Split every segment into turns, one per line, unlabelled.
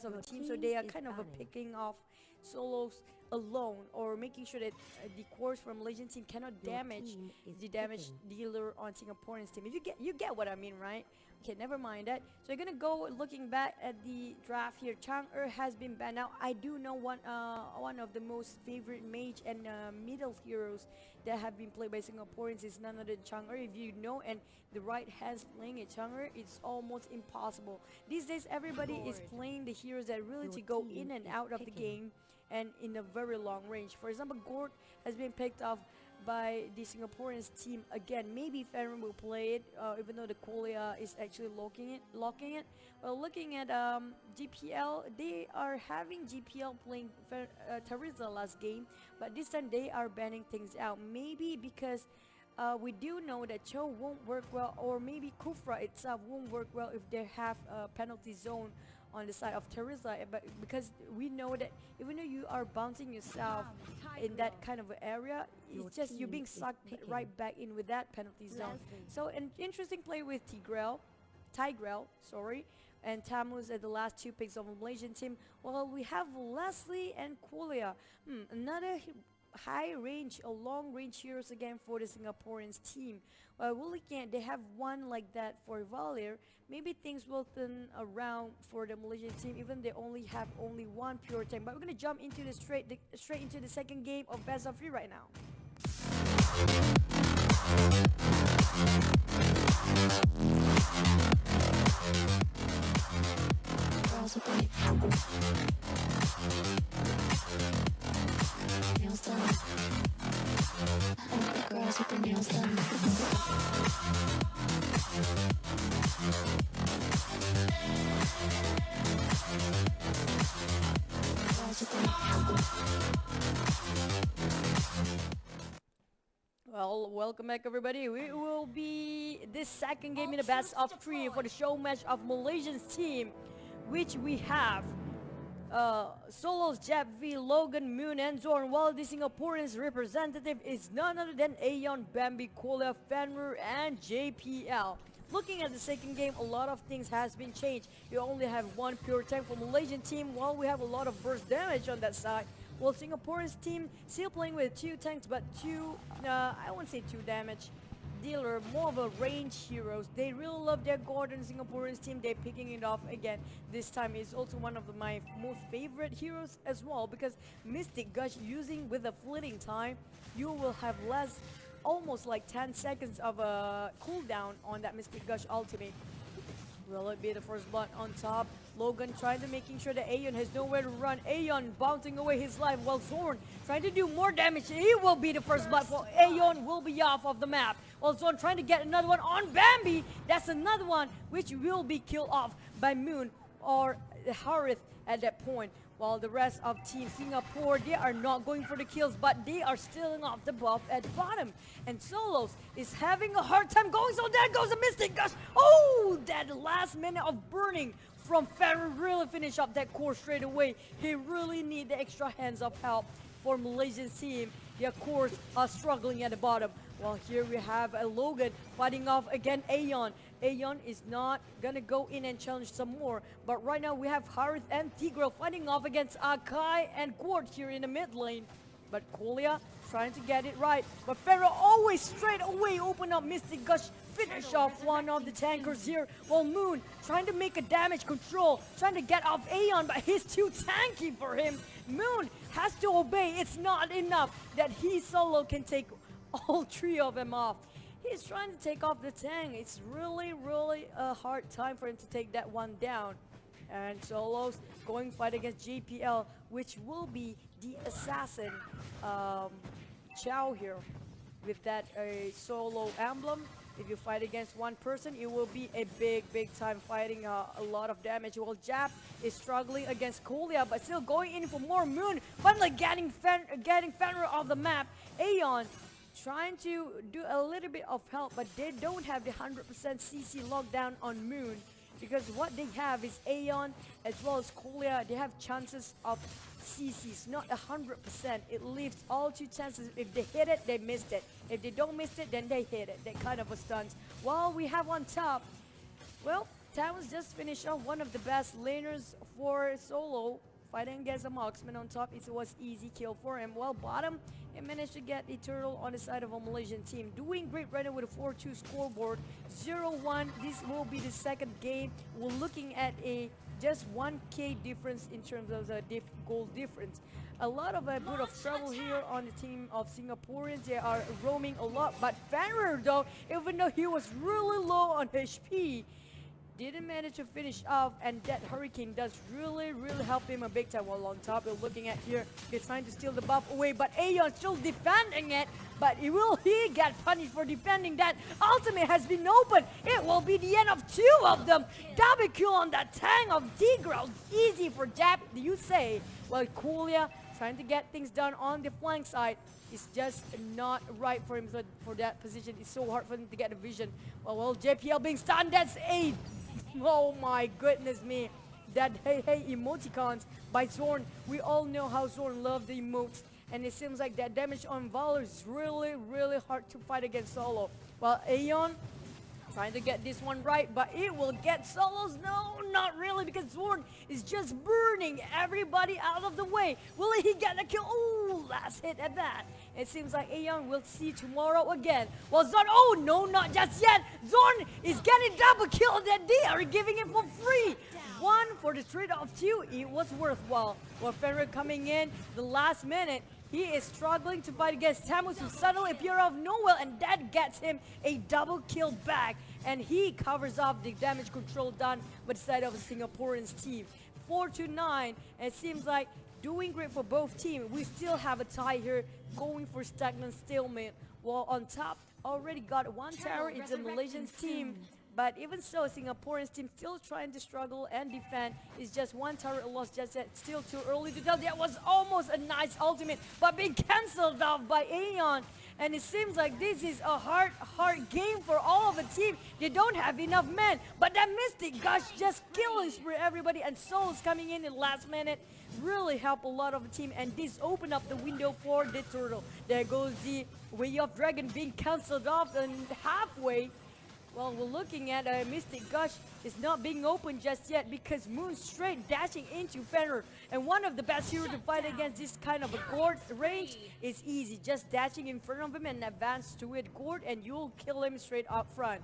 of the
Your
team, so
team
they are
is
kind of
batting.
picking off solos alone, or making sure that the cores from Malaysian team cannot
Your
damage
team is
the damage
picking.
dealer on Singaporean's team. If you get what I mean, right? Okay, never mind that. So you're gonna go looking back at the draft here. Chang'e has been banned. Now I do know one of the most favorite mage and middle heroes that have been played by Singaporeans is none other than Chang'e. If you know, and the right hand's playing it, Chang'e, it's almost impossible. These days everybody is playing the heroes that really
Your
to go
team
in and
is
out of the
picking.
game and in a very long range. For example, Gort has been picked off by the Singaporeans team again. Maybe Ferren will play it, even though the Kolia is actually locking it. Well, looking at GPL, they are having GPL playing Teresa last game, but this time they are banning things out. Maybe because we do know that Cho won't work well, or maybe Kufra itself won't work well if they have a penalty zone on the side of Teresa. But because we know that even though you are bouncing yourself in that kind of area,
Your
it's just you're
team
being
is
sucked
picking.
right back in with that penalty zone.
Leslie.
So an interesting play with Tigrel, sorry, and Tamus at the last two picks of the Malaysian team. Well, we have Leslie and Kulia. Another high range or long range heroes again for the Singaporeans team. Well, we're looking at they have one like that for Valier. Maybe things will turn around for the Malaysian team, even they only have only one pure tank. But we're gonna jump into the straight into the second game of best of 3 right now.
Girls with the nails done. Girls with the nails done. Girls with the
Well, welcome back everybody. We will be this second game in the best of 3 for the show match of Malaysian's team, which we have Solos, Jeb V, Logan, Moon, and Zorn, while the Singaporeans representative is none other than Aeon, Bambi, Kola, Fenrir, and JPL. Looking at the second game, a lot of things has been changed. You only have one pure tank for Malaysian team, while we have a lot of burst damage on that side. Well, Singapore's team still playing with 2 tanks, but 2, I won't say 2 damage dealer, more of a range heroes. They really love their Gordon. Singaporeans team, they're picking it off again. This time is also one of my most favorite heroes as well, because Mystic Gush using with a fleeting time, you will have less, almost like 10 seconds of a cooldown on that Mystic Gush ultimate. Will it be the first blood on top? Logan trying to making sure that Aeon has nowhere to run. Aeon bouncing away his life while Zorn trying to do more damage. He will be the first blood for Aeon will be off of the map. While Zorn trying to get another one on Bambi. That's another one which will be killed off by Moon or Harith at that point. While the rest of Team Singapore, they are not going for the kills, but they are stealing off the buff at the bottom. And Solos is having a hard time going, so there goes a Mystic Gush. Oh, that last minute of burning from Ferrer really finish up that core straight away. He really need the extra hands of help for Malaysian team. Their cores are struggling at the bottom. Well, here we have a Logan fighting off again Aeon. Aeon is not gonna go in and challenge some more. But right now we have Harith and Tigreal fighting off against Akai and Quart here in the mid lane. But Kolia trying to get it right. But Pharaoh always straight away open up Mystic Gush. Finish off one of the tankers here. While Moon trying to make a damage control. Trying to get off Aeon, but he's too tanky for him. Moon has to obey. It's not enough that he solo can take all 3 of them off. He's trying to take off the tank. It's really a hard time for him to take that one down. And Solos going fight against JPL, which will be the assassin Chow here. With that solo emblem, if you fight against one person, it will be a big time fighting, a lot of damage. While Jap is struggling against Kolia, but still going in for more. Moon finally getting Fenrir off the map. Aeon trying to do a little bit of help, but they don't have the 100% CC lockdown on Moon, because what they have is Aeon as well as Kolia. They have chances of CCs, not 100%. It leaves all 2 chances. If they hit it, they missed it. If they don't miss it, then they hit it. That kind of a stunt. While we have on top, well, Towns just finished off one of the best laners for solo, fighting against a marksman on top. It was easy kill for him. While bottom, he managed to get a turtle on the side of a Malaysian team. Doing great right now with a 4-2 scoreboard. 0-1. This will be the second game. We're looking at a just 1k difference in terms of the goal difference. A lot of a bit of trouble here on the team of Singaporeans. They are roaming a lot, but Fenrir though, even though he was really low on HP, didn't manage to finish off, and that hurricane does really help him a big time. While on top, we're looking at here, they're trying to steal the buff away, but Aeon still defending it. But will he get punished for defending that? Ultimate has been opened. It will be the end of two of them. Double kill on that tank of Tigreal. Easy for Jap, you say. Well, Kulia trying to get things done on the flank side. It's just not right for him for that position. It's so hard for him to get a vision. Well, JPL being stunned. That's 8. Oh my goodness me. That hey emoticons by Zorn. We all know how Zorn loves the emotes. And it seems like that damage on Valor is really hard to fight against solo. Well, Aeon trying to get this one right, but it will get solos. No, not really, because Zorn is just burning everybody out of the way. Will he get a kill? Oh, last hit at that. It seems like Aeon will see tomorrow again. Well, Zorn, oh no, not just yet. Zorn is getting double kill that they are giving it for free. One for the trade of 2. It was worthwhile. Well, Fenrir coming in the last minute. He is struggling to fight against Tamus, who suddenly appeared out of nowhere, and that gets him a double kill back. And he covers up the damage control done by the side of the Singaporeans team. 4-9, and it seems like doing great for both teams. We still have a tie here, going for stagnant stalemate. While on top, already got one tower. It's the Malaysian team. But even so, Singaporeans team still trying to struggle and defend. It's just one turret lost just yet. Still too early to tell. That was almost a nice ultimate, but being cancelled off by Aeon. And it seems like this is a hard game for all of the team. They don't have enough men. But that Mystic Gush just killing for everybody. And Soul's coming in the last minute. Really help a lot of the team. And this opened up the window for the turtle. There goes the Way of Dragon being cancelled off and halfway. Well, we're looking at a Mystic Gush is not being opened just yet because Moon straight dashing into Fenrir. And one of the best heroes to fight against this kind of a Gord range is easy. Just dashing in front of him and advance to it, Gord, and you'll kill him straight up front.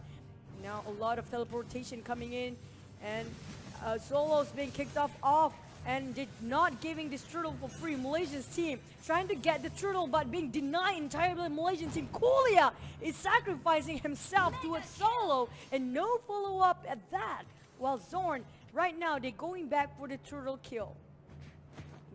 Now a lot of teleportation coming in, and Solo's being kicked off. And did not giving this turtle for free. Malaysia's team trying to get the turtle but being denied entirely. Malaysian team. Kulia is sacrificing himself to a solo and no follow-up at that. While Zorn, right now they're going back for the turtle kill.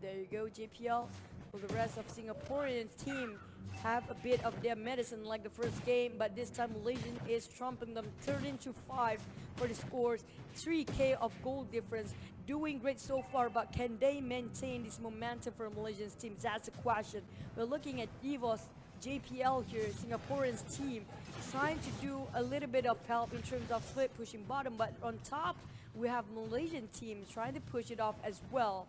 There you go, JPL. Well, the rest of Singaporean team have a bit of their medicine like the first game, but this time Malaysian is trumping them 13-5 for the scores. 3k of goal difference. Doing great so far, but can they maintain this momentum for Malaysian team? That's the question. We're looking at EVOS, JPL here, Singaporean's team, trying to do a little bit of help in terms of split pushing bottom, but on top we have Malaysian team trying to push it off as well.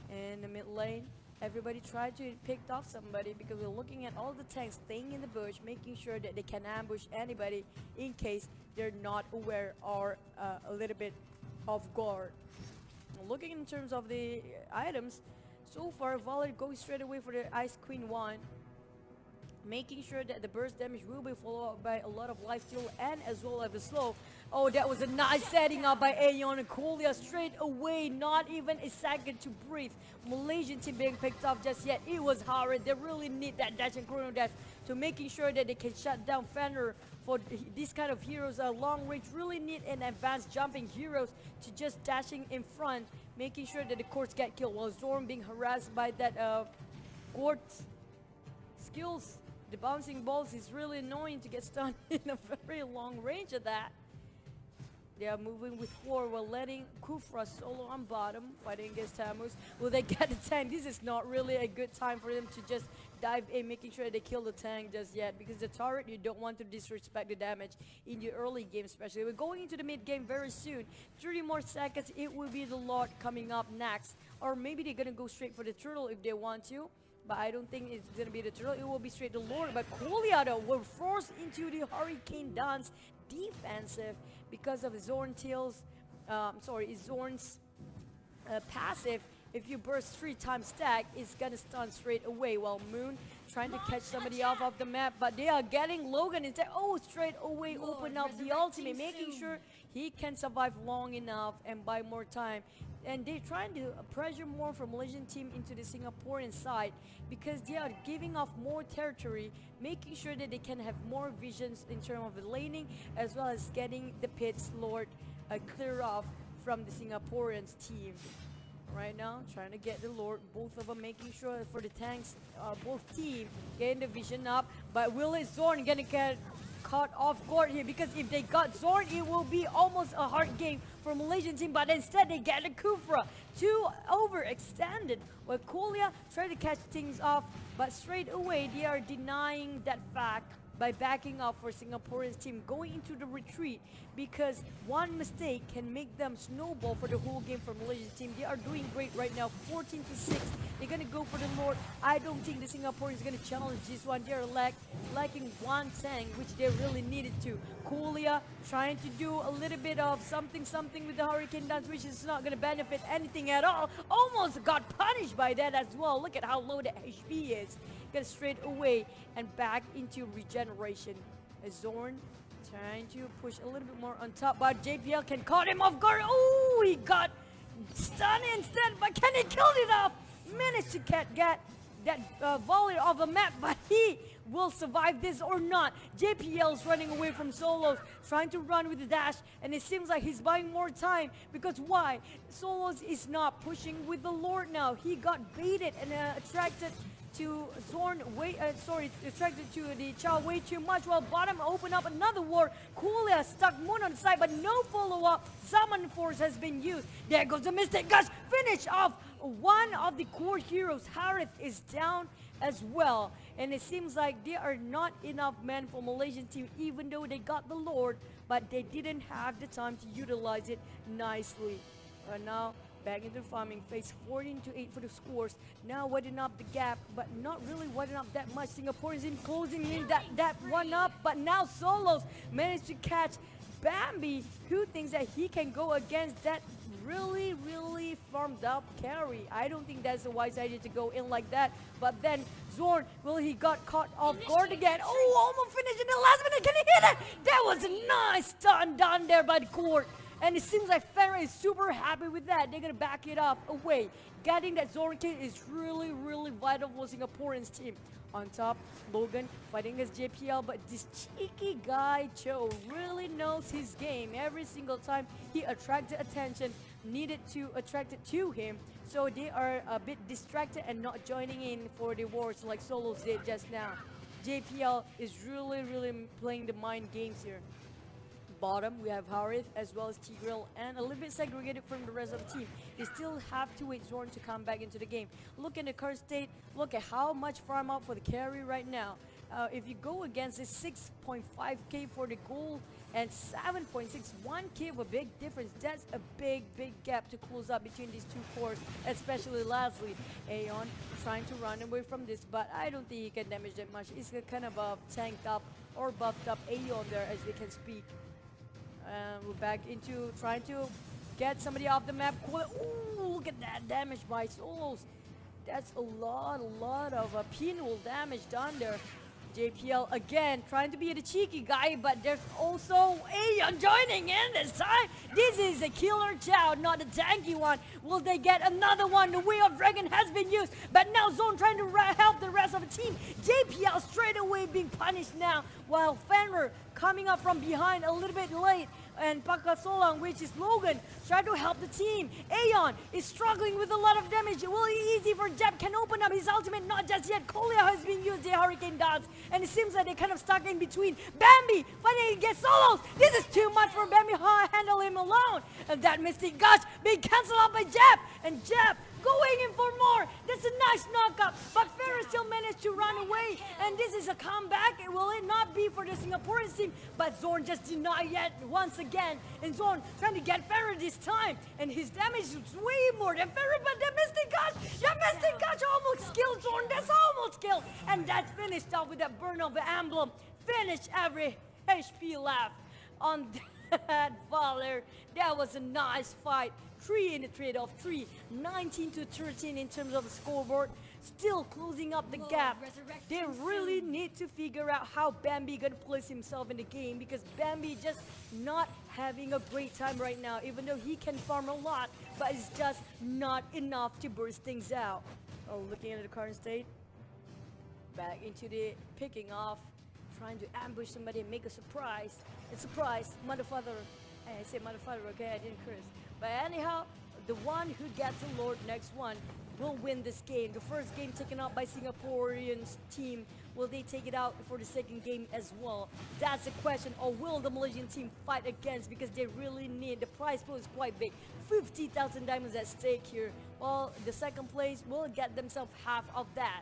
In the mid lane, everybody tried to pick off somebody because we're looking at all the tanks staying in the bush, making sure that they can ambush anybody in case they're not aware or a little bit off guard. Looking in terms of the items, so far Valor goes straight away for the Ice Queen 1, making sure that the burst damage will be followed up by a lot of lifesteal and as well as the slow. Oh, that was a nice setting up by Aeon and Kulia straight away, not even a second to breathe. Malaysian team being picked off just yet. It was hard. They really need that dash and chrono dash to making sure that they can shut down Fenrir. For these kind of heroes, long range really need an advanced jumping heroes to just dashing in front, making sure that the courts get killed. While Zorn being harassed by that court skills, the bouncing balls is really annoying to get stunned in a very long range of that. They are moving with 4 while letting Kufra solo on bottom, fighting against Tamus. Will they get the tank? This is not really a good time for them to just dive in, making sure they kill the tank just yet. Because the turret, you don't want to disrespect the damage in the early game especially. We're going into the mid game very soon. 30 more seconds, it will be the Lord coming up next. Or maybe they're going to go straight for the turtle if they want to. But I don't think it's going to be the turtle. It will be straight to Lord. But Kuliado will force into the Hurricane dance defensive because of Zorn Tails sorry, Zorn's passive, if you burst 3 times stack, it's gonna stun straight away. While Moon trying to catch somebody off of the map, but they are getting Logan instead. Oh, straight away open up the ultimate, making sure he can survive long enough and buy more time. And they're trying to pressure more from Malaysian team into the Singaporean side because they are giving off more territory, making sure that they can have more visions in terms of the laning as well as getting the pits Lord clear off from the Singaporeans team. Right now, trying to get the Lord, both of them making sure for the tanks, both team getting the vision up. But will Zorn gonna get caught off guard here? Because if they got Zorn, it will be almost a hard game for Malaysian team. But instead, they get a Kufra. Too overextended. Well, Kolia try to catch things off, but straight away they are denying that fact by backing up for Singapore's team, going into the retreat because one mistake can make them snowball for the whole game for Malaysia's team. They are doing great right now, 14-6. They're gonna go for the Lord. I don't think the Singaporeans gonna challenge this one. They are lacking one tank, which they really needed to. Kolia trying to do a little bit of something with the Hurricane Dance, which is not gonna benefit anything at all. Almost got punished by that as well. Look at how low the HP is. Get straight away and back into regeneration. Zorn trying to push a little bit more on top, but JPL can caught him off guard. Oh, he got stunned instead, but can he kill it off? Managed to get that volley off the map, but he will survive this or not. JPL's running away from Solos, trying to run with the dash, and it seems like he's buying more time because why? Solos is not pushing with the Lord now. He got baited and attracted to Zorn, attracted to the Chow way too much. While bottom open up another war. Kolia stuck Moon on the side, but no follow-up. Summon Force has been used. There goes the Mystic Gush. Finish off one of the core heroes. Harith is down as well. And it seems like there are not enough men for Malaysian team, even though they got the Lord, but they didn't have the time to utilize it nicely. Now, back into farming phase, 14-8 for the scores. Now widening up the gap, but not really widening up that much. Singaporeans in closing in that one up, but now Solos managed to catch Bambi, who thinks that he can go against that really farmed up carry. I don't think that's a wise idea to go in like that. But then Zorn, he got caught off guard again. Oh, almost finished in the last minute. Can he hit it? That was a nice stun done there by the court. And it seems like Fenrir is super happy with that. They're going to back it up away. Getting that Zorn kill is really vital for Singaporean's team. On top, Logan fighting against JPL, but this cheeky guy, Cho, really knows his game. Every single time he attracted attention, needed to attract it to him. So they are a bit distracted and not joining in for the wars like Solos did just now. JPL is really playing the mind games here. Bottom, we have Harith as well as Tigreal, and a little bit segregated from the rest of the team. They still have to wait Zorn to come back into the game. Look at the current state. Look at how much farm out for the carry right now. If you go against this 6.5k for the gold and 7.61k of a big difference, that's a big gap to close up between these two cores, especially lastly, Aeon trying to run away from this, but I don't think he can damage that much. It's a kind of a tanked up or buffed up Aeon there as we can speak. We're back into trying to get somebody off the map. Ooh, look at that damage by Solos. That's a lot of penal damage done there. JPL again trying to be the cheeky guy, but there's also Aeon joining in this time. This is a killer child, not a tanky one. Will they get another one? The Way of Dragon has been used, but now Zone trying to help the rest of the team. JPL straight away being punished now, while Fenrir coming up from behind a little bit late. And Pakasolang, which is Logan, trying to help the team. Aeon is struggling with a lot of damage. Will it easy for Jeb can open up his ultimate? Not just yet. Kolia has been used the Hurricane Dance, and it seems like they're kind of stuck in between. Bambi finally gets Solos. This is too much for Bambi. Handle him alone. And that Mystic Gush being cancelled out by Jeb. And Jeb going in for more. That's a nice knockup, but Farah still managed to run away, and this is a comeback. Will it not be for the Singaporean team? But Zorn just denied yet once again, and Zorn trying to get Farah this time, and his damage is way more than Farah, but the Mystic Gush almost killed Zorn. That's almost killed, and that's finished off with that burn of the emblem. Finish every HP left on that, Valor. That was a nice fight. 3 in the trade-off, 19 to 13 in terms of the scoreboard. Still closing up the gap. They really need to figure out how Bambi gonna place himself in the game, because Bambi just not having a great time right now, even though he can farm a lot, but it's just not enough to burst things out. Oh, looking at the current state, back into the picking off, trying to ambush somebody and make a surprise. It's surprise, motherfucker. I said motherfucker, okay, I didn't curse. But anyhow, the one who gets the Lord next one will win this game. The first game taken out by Singaporean's team. Will they take it out for the second game as well? That's the question. Or will the Malaysian team fight against? Because they really need, the prize pool is quite big. 50,000 diamonds at stake here. Well, the second place will get themselves half of that.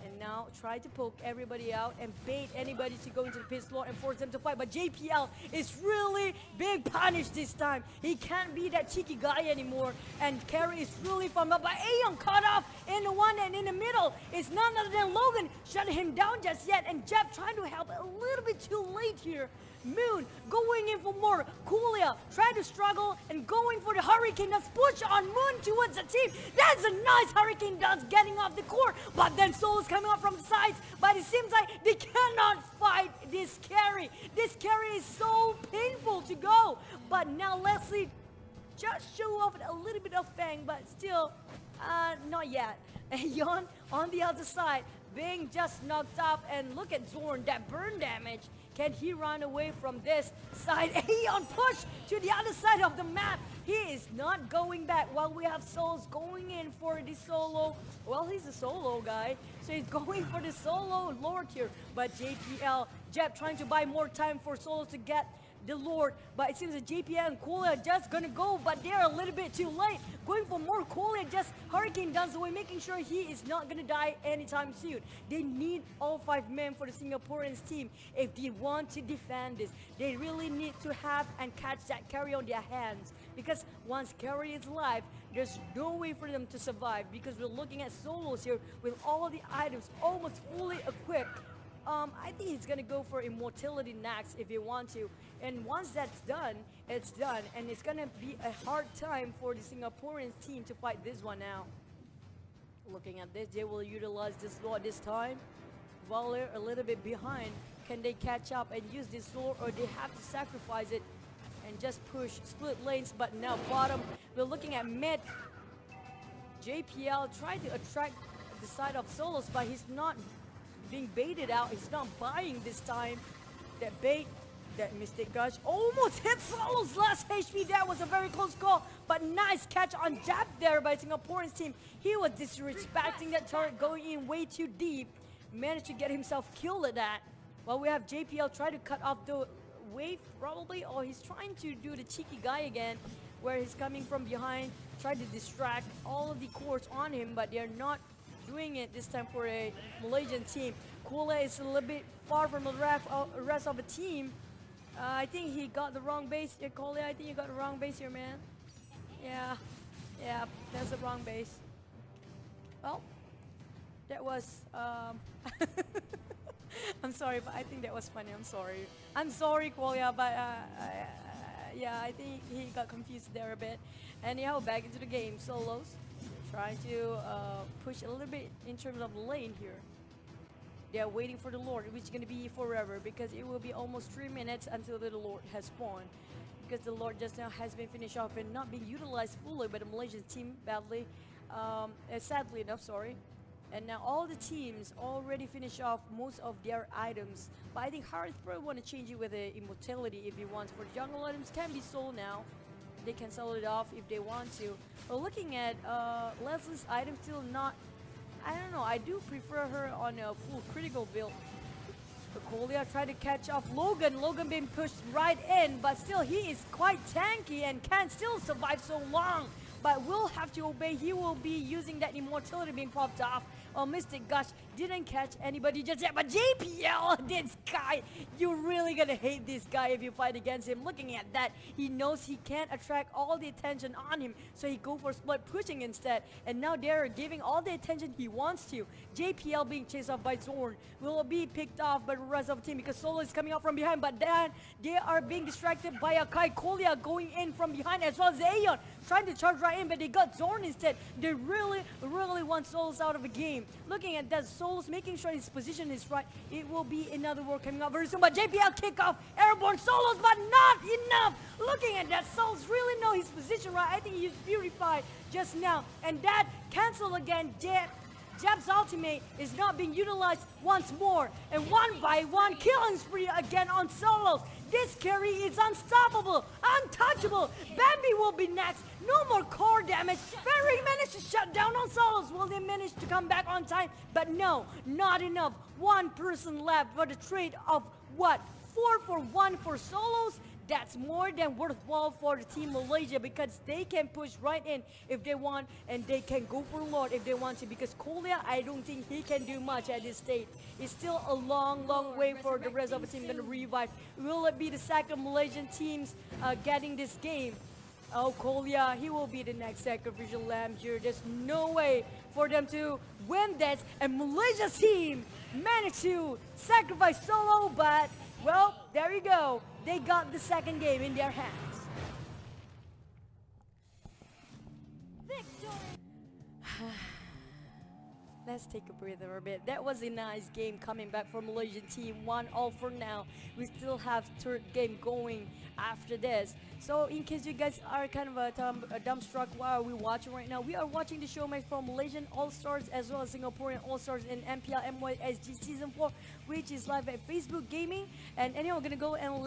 And now try to poke everybody out and bait anybody to go into the pit slot and force them to fight. But JPL is really being punished this time. He can't be that cheeky guy anymore. And Carry is really farmed up. But Aeon caught off in the one, and in the middle is none other than Logan shutting him down just yet. And Jeff trying to help a little bit too late here. Moon going in for more. Coolia trying to struggle and going for the Hurricane Dance. Push on Moon towards the team. That's a nice Hurricane Dance getting off the court. But then Solo's coming up from the sides. But it seems like they cannot fight this carry. This carry is so painful to go. But now Leslie just show off a little bit of Fang, but still not yet. And Yon on the other side being just knocked up. And look at Zorn, that burn damage. Can he run away from this side? Aeon push to the other side of the map. He is not going back while we have Souls going in for the solo. Well, he's a solo guy, so he's going for the solo Lord here. But JPL, Jeb trying to buy more time for Solos to get the Lord. But it seems that JPL and Cola are just gonna go, but they're a little bit too late. Going for more Cola, just Hurricane Dance away, making sure he is not gonna die anytime soon. They need all 5 men for the Singaporeans team if they want to defend this. They really need to have and catch that carry on their hands, because once carry is alive, there's no way for them to survive, because we're looking at Solos here with all the items almost fully equipped. I think he's gonna go for immortality next if he wants to. And once that's done, it's done. And it's gonna be a hard time for the Singaporean team to fight this one now. Looking at this, they will utilize this sword this time. Valor a little bit behind. Can they catch up and use this sword, or they have to sacrifice it and just push split lanes? But now bottom, we're looking at mid. JPL tried to attract the side of Solos, but he's not being baited out. He's not buying this time. That bait, that mistake gush almost hit Solo's last HP. That was a very close call, but nice catch on Jab there by Singaporean's team. He was disrespecting that turret, going in way too deep. Managed to get himself killed at that. While we have JPL try to cut off the wave probably, or he's trying to do the cheeky guy again, where he's coming from behind, try to distract all of the cores on him, but they're not doing it this time for a Malaysian team. Kula is a little bit far from the rest of the team. I think he got the wrong base here, Kole. I think you got the wrong base here, man. Yeah, that's the wrong base. Well, that was I'm sorry, but I think that was funny. I'm sorry, Kolia, but yeah, I think he got confused there a bit. Anyhow, back into the game. Solos trying to push a little bit in terms of lane here. They're waiting for the Lord, which is going to be forever, because it will be almost 3 minutes until the Lord has spawned. Because the Lord just now has been finished off and not being utilized fully by the Malaysian team badly. Sadly enough, sorry. And now all the teams already finished off most of their items. But I think Harith probably want to change it with the immortality if he wants. For jungle items can be sold now. They can sell it off if they want to. But looking at Leslie's item, still not, I don't know, I do prefer her on a full critical build. Kolia tried to catch off Logan. Logan being pushed right in, but still he is quite tanky and can still survive so long. but will have to obey. He will be using that immortality being popped off. Mystic Gush didn't catch anybody just yet, but JPL, this guy, you're really gonna hate this guy if you fight against him. Looking at that, he knows he can't attract all the attention on him, so he go for split pushing instead, and now they're giving all the attention he wants to. JPL being chased off by Zorn will be picked off by the rest of the team because Solo is coming out from behind, but then they are being distracted by Akai Kolia going in from behind, as well as Aeon trying to charge right in, but they got Zorn instead. They really want Solos out of the game. Looking at that, Solos making sure his position is right. It will be another war coming up very soon, but JPL kick off Airborne Solos, but not enough. Looking at that, Solos really know his position right. I think he's purified just now, and that cancel again. Jab's ultimate is not being utilized once more, and one by one killing spree again on Solos. This carry is unstoppable, untouchable. Bambi will be next. No more core damage. Ferry managed to shut down on Solos. Will they manage to come back on time? But no, not enough. One person left for the trade of what? 4 for 1 for Solos? That's more than worthwhile for the Team Malaysia because they can push right in if they want, and they can go for Lord if they want to, because Kolia, I don't think he can do much at this stage. It's still a long way for the rest of the team to revive. Will it be the second Malaysian teams getting this game? Oh, Kolia, he will be the next sacrificial lamb here. There's no way for them to win that, and Malaysia's team managed to sacrifice Solo, but well, there you go. They got the second game in their hands. Victory! Let's take a breather a bit. That was a nice game coming back from Malaysian team. 1-all for now. We still have third game going after this. So in case you guys are kind of dumbstruck, what are we watching right now? We are watching the show match from Malaysian All-Stars as well as Singaporean All-Stars in MPL MYSG Season 4, which is live at Facebook Gaming. And anyway, we're gonna go and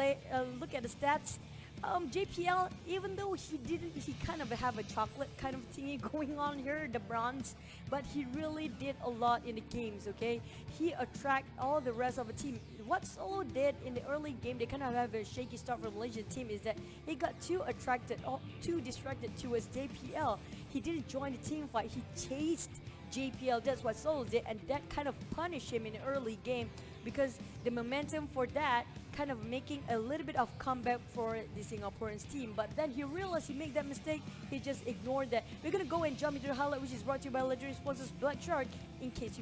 look at the stats. JPL, even though he kind of have a chocolate kind of thingy going on here, the bronze, but he really did a lot in the games, okay? He attract all the rest of the team. What Solo did in the early game, they kind of have a shaky start for the Malaysian team, is that he got too distracted towards JPL. He didn't join the team fight, he chased JPL. That's what Solo did, and that kind of punished him in the early game because the momentum for that kind of making a little bit of comeback for the Singaporean team. But then he realized he made that mistake. He just ignored that. We're gonna go and jump into the highlight, which is brought to you by legendary sponsors Black Shark. In case you